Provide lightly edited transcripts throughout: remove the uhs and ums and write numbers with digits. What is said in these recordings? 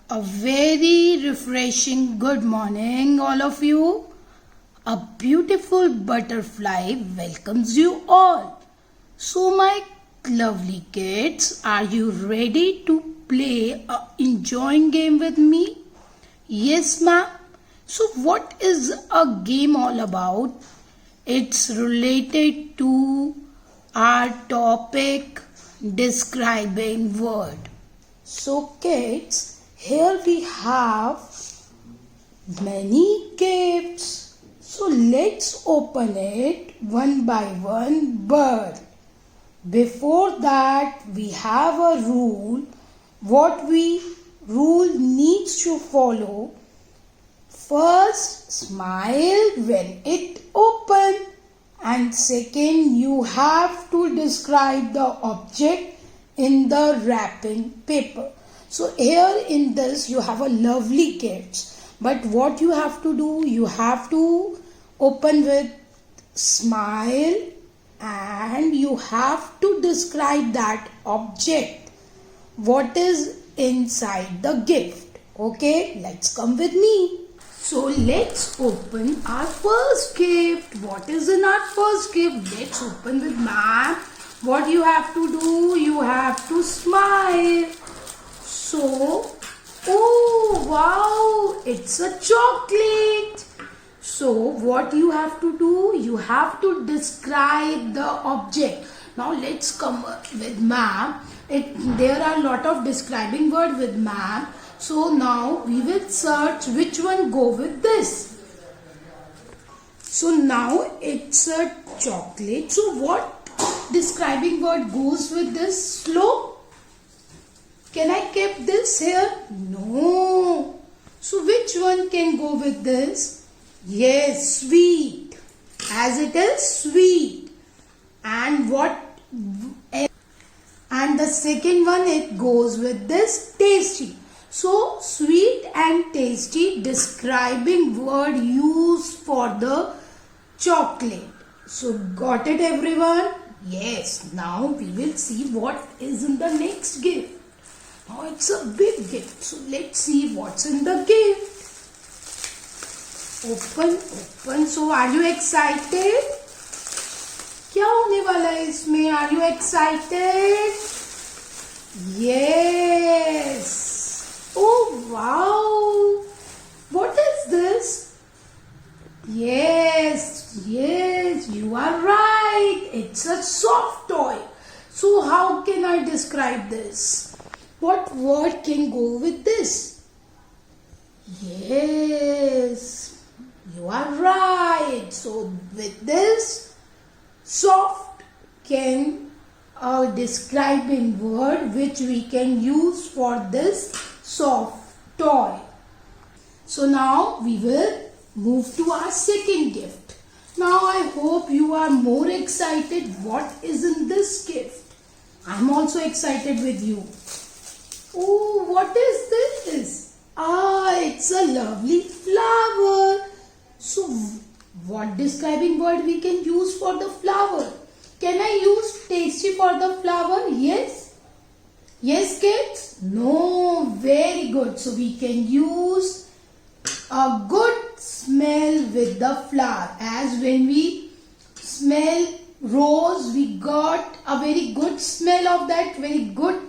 A very refreshing good morning, all of you. A beautiful butterfly welcomes you all. So, my lovely kids, are you ready to play a enjoying game with me? Yes, ma'am. So, what is a game all about? It's related to our topic describing word. So, kids, here we have many gifts. So let's open it one by one bird. Before that, we have a rule. What we rule needs to follow. First, smile when it open, and second, you have to describe the object in the wrapping paper. So here in this you have a lovely gift. But what you have to do, you have to open with smile and you have to describe that object. What is inside the gift? Okay, let's come with me. So let's open our first gift. What is in our first gift? Let's open with ma'am. What you have to do, you have to smile. So, oh wow, it's a chocolate. So what you have to do, you have to describe the object. Now let's come with ma'am. There are a lot of describing word with ma'am. So now we will search which one go with this. So now it's a chocolate. So what describing word goes with this? Slow. Can I keep this here? No. So which one can go with this? Yes, sweet. As it is sweet. And what? And the second one, it goes with this tasty. So sweet and tasty describing word used for the chocolate. So got it everyone? Yes. Now we will see what is in the next gift. Now it's a big gift. So let's see what's in the gift. Open. So are you excited? क्या होने वाला है इसमें? Are you excited? Yes. Oh wow. What is this? Yes, you are right. It's a soft toy. So how can I describe this? What word can go with this? Yes, you are right. So with this, soft can a describing word which we can use for this soft toy. So now we will move to our second gift. Now I hope you are more excited what is in this gift. I am also excited with you. Oh, what is this? It's a lovely flower. So what describing word we can use for the flower? Can I use tasty for the flower? Yes. Yes, kids? No, very good. So we can use a good smell with the flower. As when we smell rose, we got a very good smell of that, very good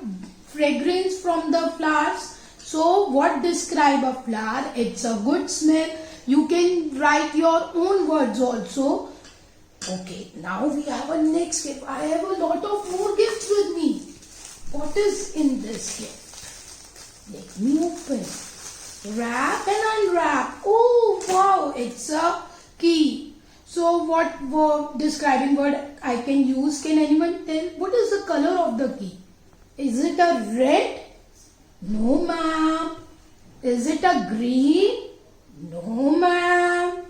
fragrance from the flowers. So what describe a flower? It's a good smell. You can write your own words also. Okay, now we have a next gift. I have a lot of more gifts with me. What is in this gift? Let me open. Wrap and unwrap. Oh wow, it's a key. So what word, describing word I can use? Can anyone tell? What is the color of the key? Is it a red? No ma'am. Is it a green? No ma'am.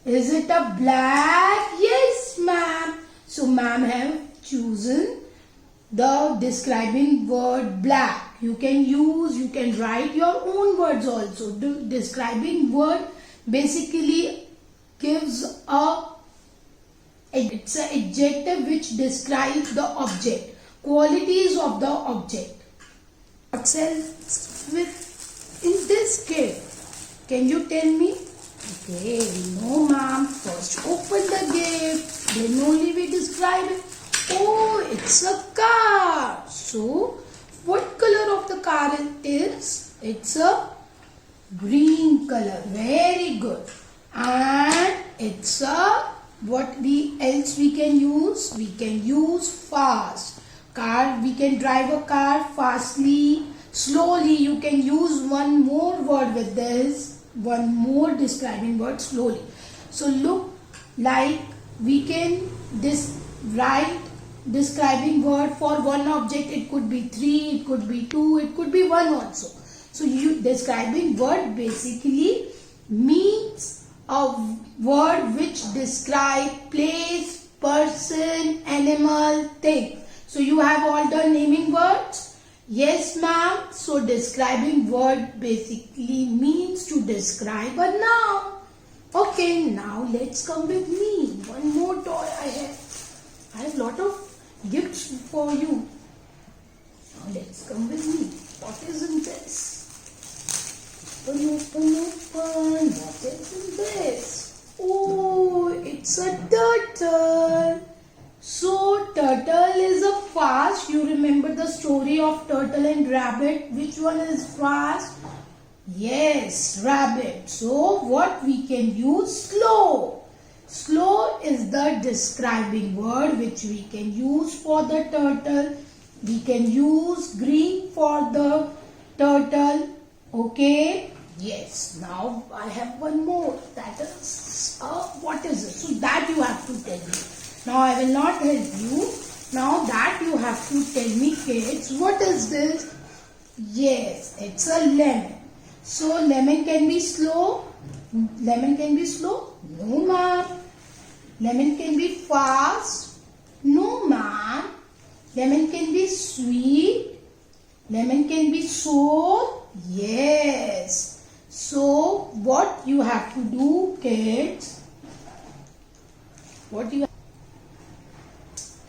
Is it a black? Yes ma'am. So ma'am have chosen the describing word black. You can write your own words also. The describing word basically gives it's an adjective which describes the object, qualities of the object. What's else in this gift? Can you tell me? Okay, no ma'am. First open the gift, then only we describe it. Oh, it's a car. So, what color of the car it is? It's a green color. Very good. And it's a, what else we can use? We can use fast. Car, we can drive a car fastly, slowly. You can use one more word with this, one more describing word, slowly. So look, like we can write describing word for one object. It could be 3, it could be 2, it could be 1 also. So describing word basically means a word which describe place, person, animal, thing. So you have all the naming words? Yes ma'am. So describing word basically means to describe a noun. Okay, now let's come with me. One more toy I have lot of gifts for you. Now let's come with me. What is in this? Open. What is in this? Oh, it's a turtle. So, turtle is a fast. You remember the story of turtle and rabbit. Which one is fast? Yes, rabbit. So, what we can use? Slow. Slow is the describing word which we can use for the turtle. We can use green for the turtle. Okay. Yes. Now, I have one more. That is, what is it? So, that you have to tell me. Now I will not help you. Now that you have to tell me, kids, what is this? Yes, it's a lemon. So lemon can be slow. Lemon can be slow. No ma'am. Lemon can be fast. No ma'am. Lemon can be sweet. Lemon can be sour. Yes. So what you have to do, kids?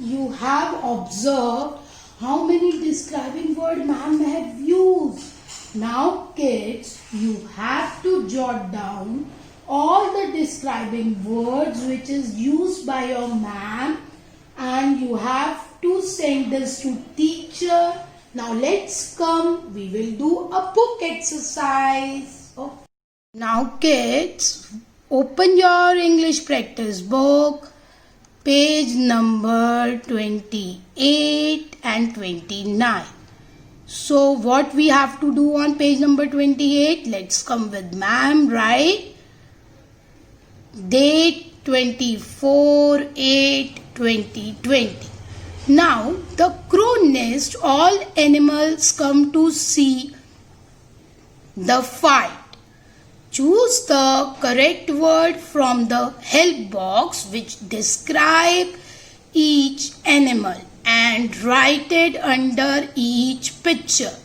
You have observed how many describing words ma'am have used. Now kids, you have to jot down all the describing words which is used by your ma'am, and you have to send this to teacher. Now let's come, we will do a book exercise. Okay. Now kids, open your English practice book. Page number 28 and 29. So what we have to do on page number 28? Let's come with ma'am, right? Date 24/8/2020. Now the crow nest, all animals come to see the fight. Choose the correct word from the help box which describe each animal and write it under each picture.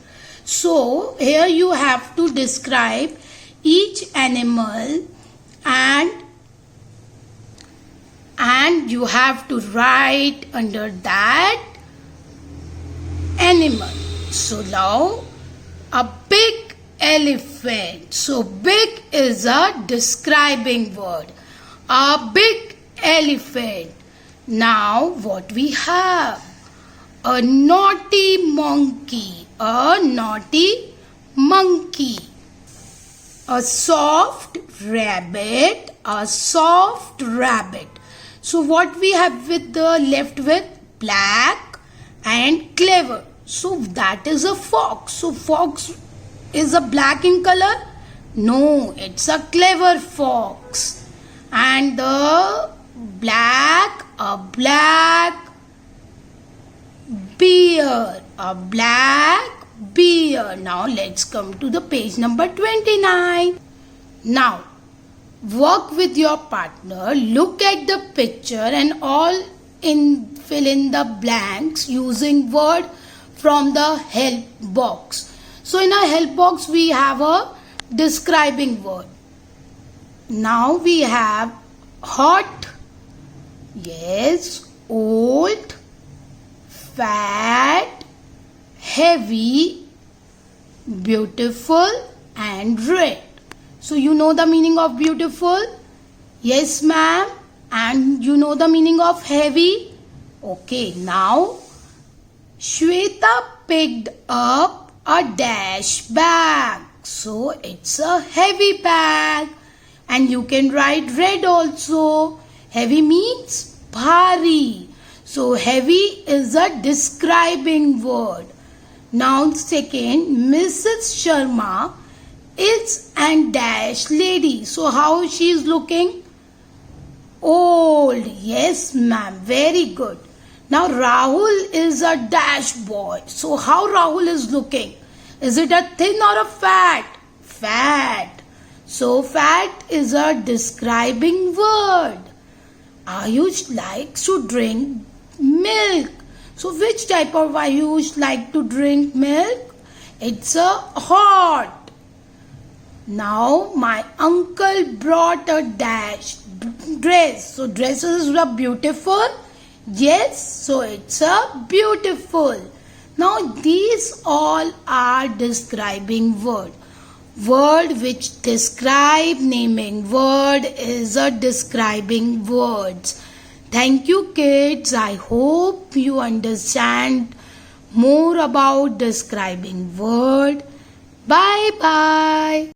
So here you have to describe each animal and you have to write under that animal. So now a big elephant. So big is a describing word. A big elephant. Now what we have? A naughty monkey. A naughty monkey. A soft rabbit. A soft rabbit. So what we have with the left with? Black and clever. So that is a fox. So fox is a black in color? No, it's a clever fox. And the black, a black bear. A black bear. Now let's come to the page number 29. Now, work with your partner. Look at the picture and fill in the blanks using word from the help box. So in our help box we have a describing word. Now we have hot, yes, old, fat, heavy, beautiful, and red. So you know the meaning of beautiful? Yes, ma'am. And you know the meaning of heavy? Okay, now Shweta picked up a dash bag. So it's a heavy bag. And you can write red also. Heavy means bhari. So heavy is a describing word. Now second, Mrs. Sharma is and dash lady. So how she is looking? Old. Yes, ma'am. Very good. Now Rahul is a dash boy. So how Rahul is looking? Is it a thin or a fat? Fat. So fat is a describing word. Ayush likes to drink milk. So which type of Ayush like to drink milk? It's a hot. Now my uncle brought a dash dress. So dresses are beautiful. Yes, so it's a beautiful. Now these all are describing word. Word which describe naming word is a describing words. Thank you kids. I hope you understand more about describing word. Bye bye.